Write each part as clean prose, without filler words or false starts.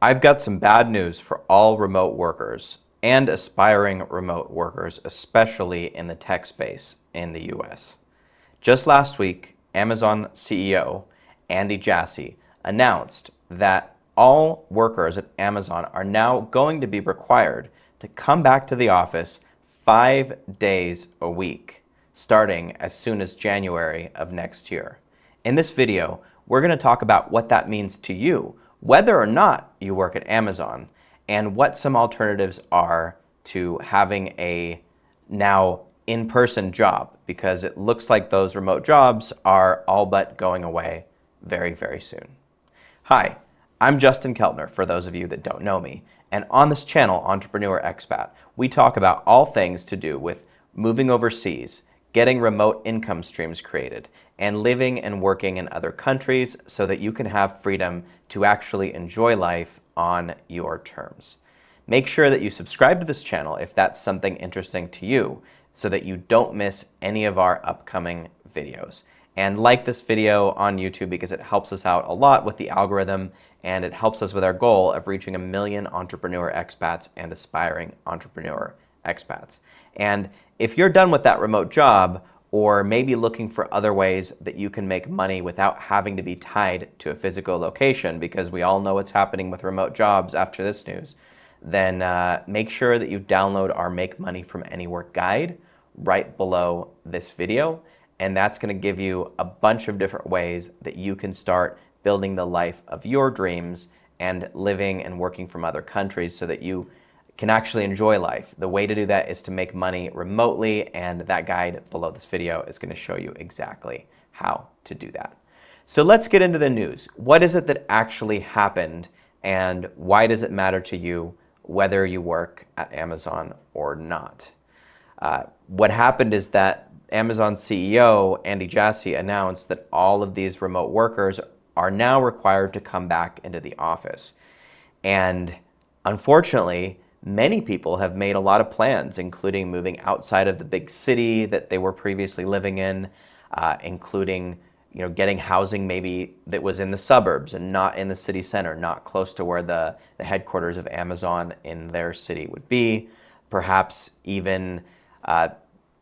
I've got some bad news for all remote workers and aspiring remote workers, especially in the tech space in the US. Just last week, Amazon CEO Andy Jassy announced that all workers at Amazon are now going to be required to come back to the office 5 days a week, starting as soon as January of next year. In this video, we're going to talk about what that means to you, whether or not you work at Amazon, and what some alternatives are to having a now in-person job, because it looks like those remote jobs are all but going away very, very soon. Hi, I'm Justin Keltner, for those of you that don't know me, and on this channel, Entrepreneur Expat, we talk about all things to do with moving overseas, getting remote income streams created, and living and working in other countries so that you can have freedom to actually enjoy life on your terms. Make sure that you subscribe to this channel if that's something interesting to you so that you don't miss any of our upcoming videos. And like this video on YouTube because it helps us out a lot with the algorithm and it helps us with our goal of reaching 1 million entrepreneur expats and aspiring entrepreneur expats. And if you're done with that remote job, or maybe looking for other ways that you can make money without having to be tied to a physical location, because we all know what's happening with remote jobs after this news, then make sure that you download our Make Money from Anywhere guide right below this video. And that's going to give you a bunch of different ways that you can start building the life of your dreams and living and working from other countries so that you can actually enjoy life. The way to do that is to make money remotely, and that guide below this video is going to show you exactly how to do that. So let's get into the news. What is it that actually happened, and why does it matter to you whether you work at Amazon or not? What happened is that Amazon CEO Andy Jassy announced that all of these remote workers are now required to come back into the office. And unfortunately, many people have made a lot of plans, including moving outside of the big city that they were previously living in, including getting housing maybe that was in the suburbs and not in the city center, not close to where the headquarters of Amazon in their city would be, perhaps even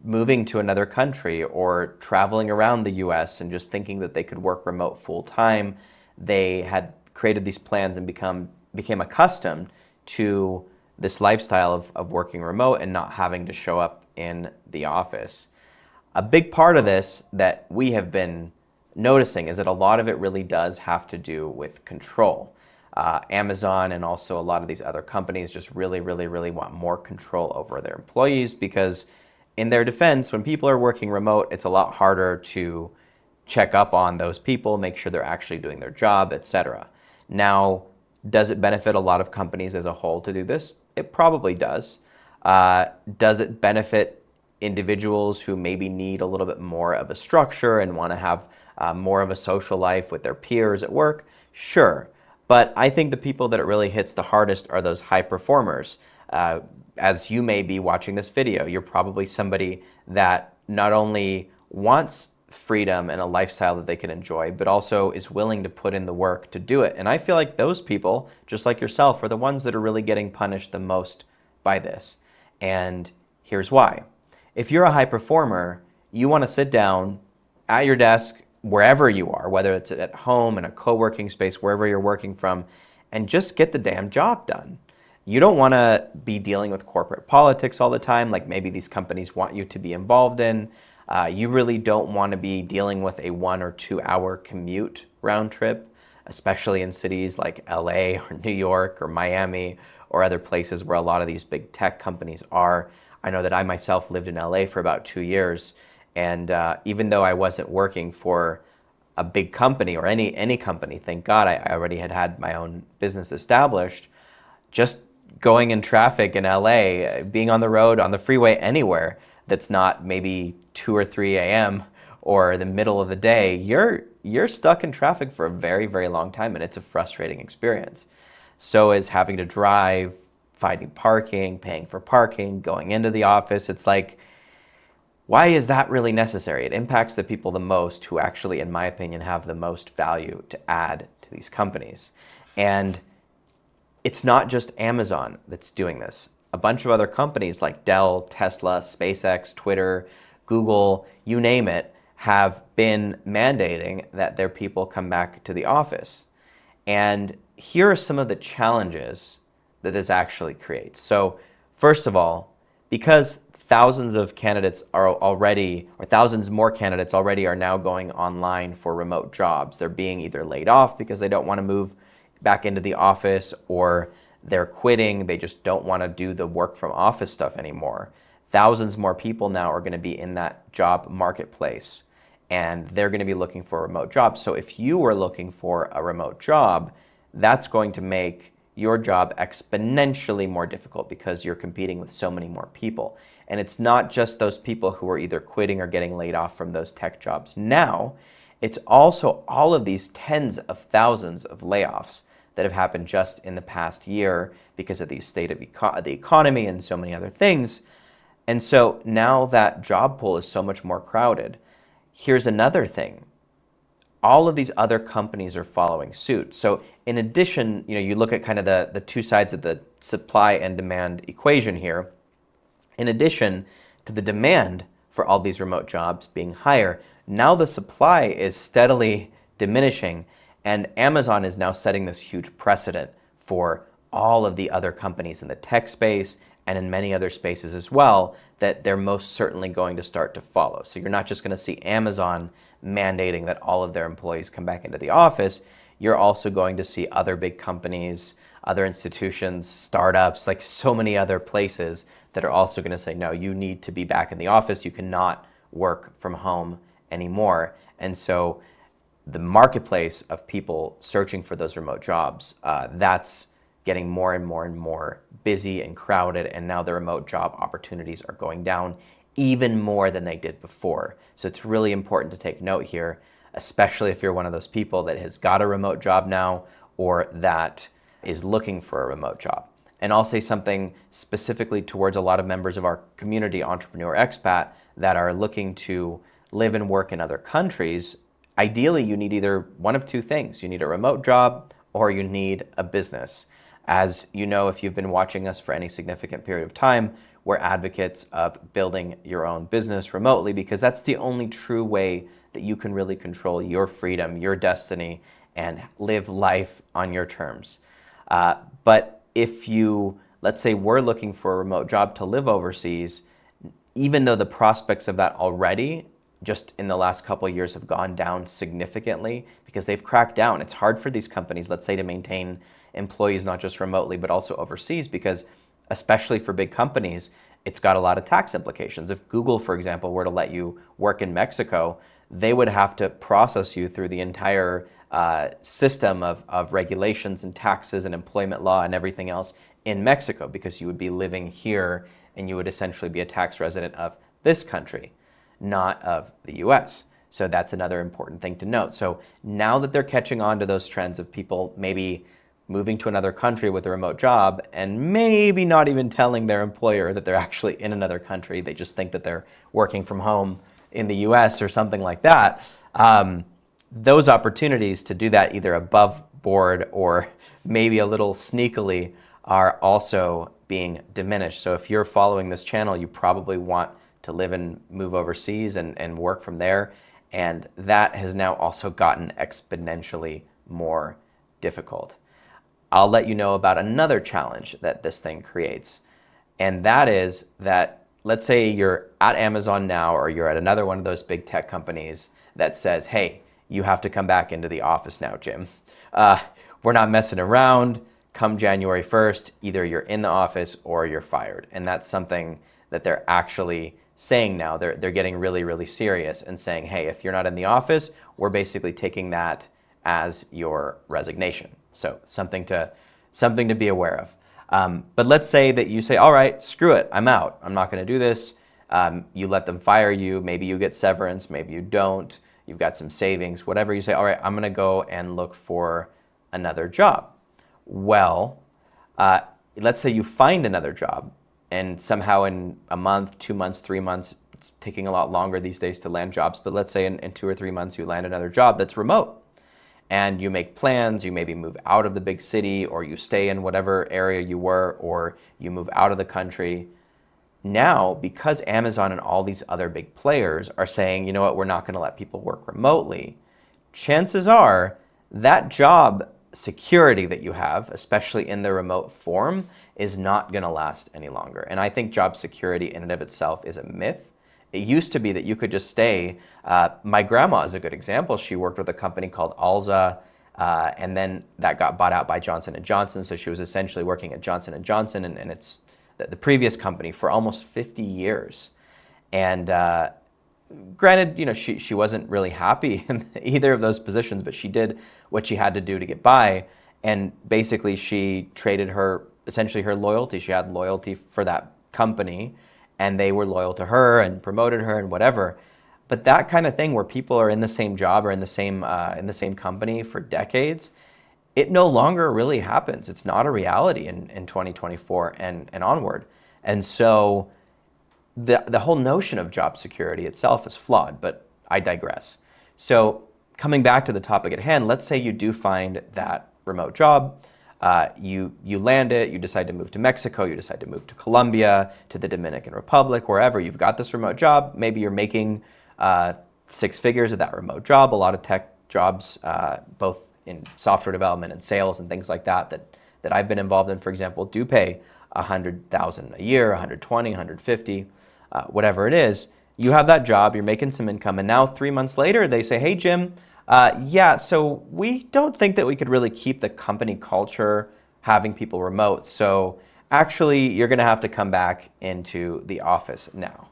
moving to another country or traveling around the US and just thinking that they could work remote full time. They had created these plans and became accustomed to this lifestyle of working remote and not having to show up in the office. A big part of this that we have been noticing is that a lot of it really does have to do with control. Amazon and also a lot of these other companies just really want more control over their employees because in their defense, when people are working remote, it's a lot harder to check up on those people, make sure they're actually doing their job, etc. Now, does it benefit a lot of companies as a whole to do this? It probably does. Does it benefit individuals who maybe need a little bit more of a structure and want to have more of a social life with their peers at work? Sure. But I think the people that it really hits the hardest are those high performers. As you may be watching this video, you're probably somebody that not only wants freedom and a lifestyle that they can enjoy, but also is willing to put in the work to do it. And I feel like those people, just like yourself, are the ones that are really getting punished the most by this. And here's why. If you're a high performer, you want to sit down at your desk, wherever you are, whether it's at home, in a co-working space, wherever you're working from, and just get the damn job done. You don't want to be dealing with corporate politics all the time, like maybe these companies want you to be involved in. You really don't want to be dealing with a 1 or 2 hour commute round trip, especially in cities like LA or New York or Miami or other places where a lot of these big tech companies are. I know that I myself lived in LA for about 2 years, and even though I wasn't working for a big company or any company, thank God I already had my own business established, just going in traffic in LA, being on the road, on the freeway, anywhere that's not maybe 2 or 3 a.m. or the middle of the day, you're stuck in traffic for a very long time, and it's a frustrating experience. So is having to drive, finding parking, paying for parking, going into the office. It's like, why is that really necessary? It impacts the people the most who actually, in my opinion, have the most value to add to these companies. And it's not just Amazon that's doing this. A bunch of other companies like Dell, Tesla, SpaceX, Twitter, Google, you name it, have been mandating that their people come back to the office. And here are some of the challenges that this actually creates. So, first of all, because thousands of candidates are already, or thousands more candidates already are now going online for remote jobs, they're being either laid off because they don't want to move back into the office, or they're quitting, they just don't want to do the work from office stuff anymore. Thousands more people now are going to be in that job marketplace, and they're going to be looking for a remote job. So if you are looking for a remote job, that's going to make your job exponentially more difficult because you're competing with so many more people. And it's not just those people who are either quitting or getting laid off from those tech jobs now, it's also all of these tens of thousands of layoffs that have happened just in the past year because of the state of the economy and so many other things. And so now that job pool is so much more crowded. Here's another thing. All of these other companies are following suit. So in addition, you look at kind of the two sides of the supply and demand equation here. In addition to the demand for all these remote jobs being higher, now the supply is steadily diminishing, and Amazon is now setting this huge precedent for all of the other companies in the tech space and in many other spaces as well that they're most certainly going to start to follow. So you're not just going to see Amazon mandating that all of their employees come back into the office. You're also going to see other big companies, other institutions, startups, like so many other places that are also going to say, no, you need to be back in the office. You cannot work from home anymore. And so the marketplace of people searching for those remote jobs, that's getting more and more and more busy and crowded, and now the remote job opportunities are going down even more than they did before. So it's really important to take note here, especially if you're one of those people that has got a remote job now or that is looking for a remote job. And I'll say something specifically towards a lot of members of our community, entrepreneur expat, that are looking to live and work in other countries. Ideally, you need either one of two things. You need a remote job or you need a business. As you know, if you've been watching us for any significant period of time, we're advocates of building your own business remotely because that's the only true way that you can really control your freedom, your destiny, and live life on your terms. But if you, let's say we're looking for a remote job to live overseas, even though the prospects of that already just in the last couple of years have gone down significantly because they've cracked down. It's hard for these companies, let's say, to maintain employees not just remotely but also overseas because, especially for big companies, it's got a lot of tax implications. If Google, for example, were to let you work in Mexico, they would have to process you through the entire system of regulations and taxes and employment law and everything else in Mexico because you would be living here and you would essentially be a tax resident of this country, not of the US. So that's another important thing to note. So now that they're catching on to those trends of people maybe moving to another country with a remote job and maybe not even telling their employer that they're actually in another country, they just think that they're working from home in the US or something like that, those opportunities to do that either above board or maybe a little sneakily are also being diminished. So if you're following this channel, you probably want to live and move overseas and work from there. And that has now also gotten exponentially more difficult. I'll let you know about another challenge that this thing creates. And that is that, let's say you're at Amazon now, or you're at another one of those big tech companies that says, hey, you have to come back into the office now, Jim. We're not messing around. Come January 1st, either you're in the office or you're fired. And that's something that they're actually saying now. They're getting really, really serious and saying, hey, if you're not in the office, we're basically taking that as your resignation. So something to be aware of. But let's say that you say, all right, screw it, I'm out. I'm not going to do this. You let them fire you. Maybe you get severance. Maybe you don't. You've got some savings, whatever. You say, all right, I'm going to go and look for another job. Well, let's say you find another job and somehow in a month, 2 months, 3 months, it's taking a lot longer these days to land jobs, but let's say in 2 or 3 months you land another job that's remote. and you make plans, you maybe move out of the big city, or you stay in whatever area you were, or you move out of the country. Now, because Amazon and all these other big players are saying, you know what, we're not going to let people work remotely, chances are that job security that you have, especially in the remote form, is not going to last any longer. And I think job security in and of itself is a myth. It used to be that you could just stay. My grandma is a good example. She worked with a company called Alza, and then that got bought out by Johnson & Johnson. So she was essentially working at Johnson & Johnson, and it's the previous company for almost 50 years. And granted, you know, she wasn't really happy in either of those positions, but she did what she had to do to get by. And basically she traded essentially her loyalty. She had loyalty for that company, and they were loyal to her and promoted her and whatever. But that kind of thing where people are in the same job or in the same company for decades, it no longer really happens. It's not a reality in 2024 and onward. And so the whole notion of job security itself is flawed, but I digress. So coming back to the topic at hand, let's say you do find that remote job, you land it, you decide to move to Mexico, you decide to move to Colombia, to the Dominican Republic, wherever. You've got this remote job. Maybe you're making 6 figures of that remote job. A lot of tech jobs, both in software development and sales and things like that I've been involved in, for example, do pay $100,000 a year, 120, 150, whatever it is. You have that job, you're making some income, and now 3 months later they say, hey Jim, yeah, so we don't think that we could really keep the company culture having people remote, so actually you're going to have to come back into the office now.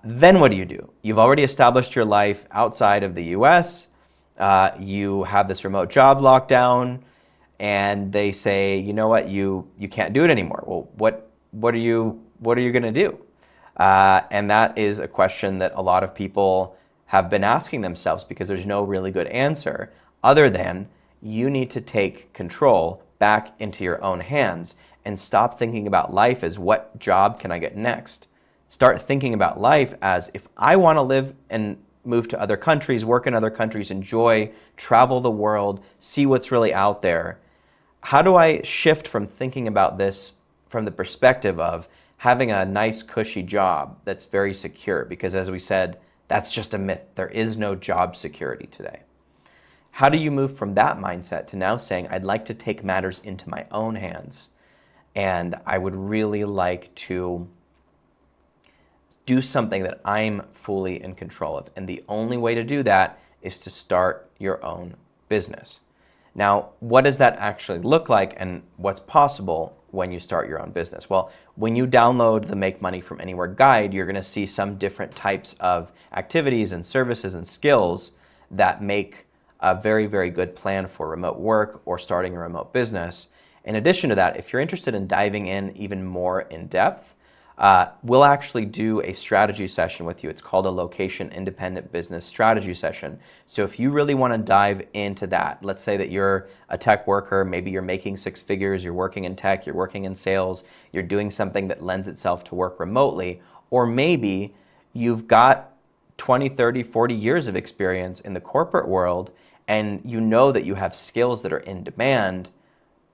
Then what do? You've already established your life outside of the US. You have this remote job lockdown, and they say, you know what, you can't do it anymore. Well, what are you going to do? And that is a question that a lot of people have been asking themselves, because there's no really good answer other than you need to take control back into your own hands and stop thinking about life as what job can I get next. Start thinking about life as, if I want to live and move to other countries, work in other countries, enjoy, travel the world, see what's really out there, how do I shift from thinking about this from the perspective of having a nice cushy job that's very secure? Because as we said, that's just a myth. There is no job security today. How do you move from that mindset to now saying, I'd like to take matters into my own hands, and I would really like to do something that I'm fully in control of. And the only way to do that is to start your own business. Now, what does that actually look like, and what's possible when you start your own business? Well, when you download the Make Money from Anywhere guide, you're going to see some different types of activities and services and skills that make a very, very good plan for remote work or starting a remote business. In addition to that, if you're interested in diving in even more in depth, we'll actually do a strategy session with you. It's called a location independent business strategy session. So if you really want to dive into that, let's say that you're a tech worker, maybe you're making 6 figures, you're working in tech, you're working in sales, you're doing something that lends itself to work remotely, or maybe you've got 20, 30, 40 years of experience in the corporate world, and you know that you have skills that are in demand.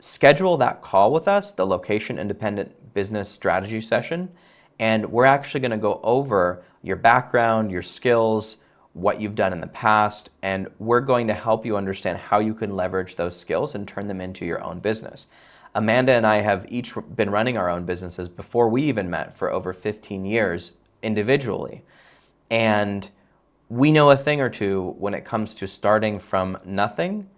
Schedule that call with us, the location independent business strategy session, and we're actually going to go over your background, your skills, what you've done in the past, and we're going to help you understand how you can leverage those skills and turn them into your own business. Amanda and I have each been running our own businesses before we even met for over 15 years individually, and we know a thing or two when it comes to starting from nothing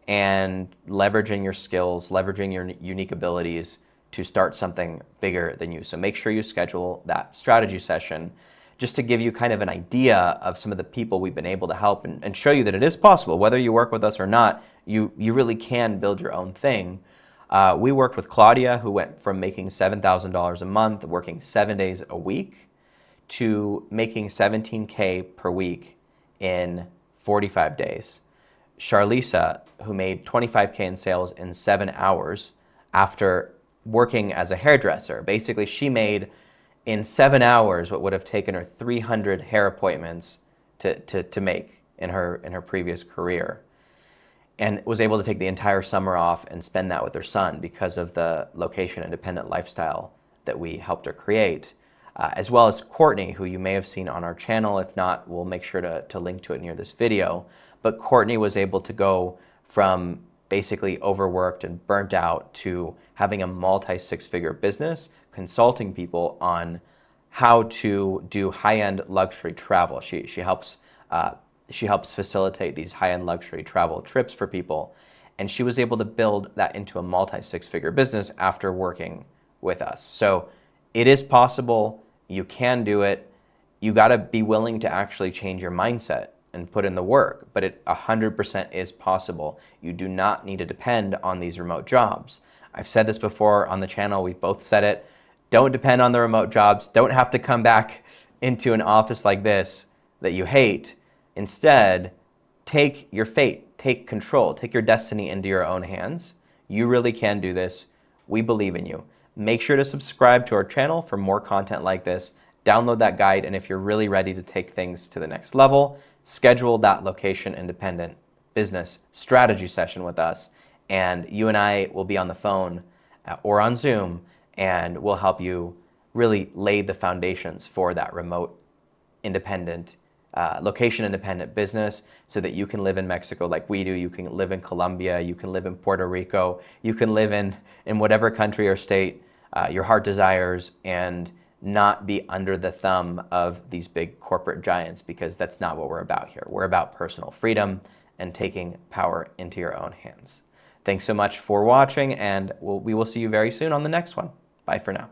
and leveraging your skills, leveraging your unique abilities to start something bigger than you. So make sure you schedule that strategy session just to give you kind of an idea of some of the people we've been able to help, and show you that it is possible. Whether you work with us or not, you really can build your own thing. We worked with Claudia, who went from making $7,000 a month, working 7 days a week, to making $17K per week in 45 days. Charlisa, who made $25K in sales in 7 hours after working as a hairdresser. Basically, she made in 7 hours what would have taken her 300 hair appointments to make in her previous career. and was able to take the entire summer off and spend that with her son because of the location-independent lifestyle that we helped her create. As well as Courtney, who you may have seen on our channel. If not, we'll make sure to link to it near this video. But Courtney was able to go from basically overworked and burnt out to having a multi-six-figure business, consulting people on how to do high-end luxury travel. She helps facilitate these high-end luxury travel trips for people, and she was able to build that into a multi-six-figure business after working with us. So it is possible. You can do it. You got to be willing to actually change your mindset and put in the work, but it 100% is possible. You do not need to depend on these remote jobs. I've said this before on the channel. We've both said it. Don't depend on the remote jobs. Don't have to come back into an office like this that you hate. Instead, take your fate, take control, take your destiny into your own hands. You really can do this. We believe in you. Make sure to subscribe to our channel for more content like this. Download that guide, and if you're really ready to take things to the next level, schedule that location-independent business strategy session with us, and you and I will be on the phone or on Zoom, and we'll help you really lay the foundations for that remote independent location-independent business so that you can live in Mexico like we do. You can live in Colombia. You can live in Puerto Rico. You can live in whatever country or state your heart desires, and not be under the thumb of these big corporate giants, because that's not what we're about here. We're about personal freedom and taking power into your own hands. Thanks so much for watching, and we will see you very soon on the next one. Bye for now.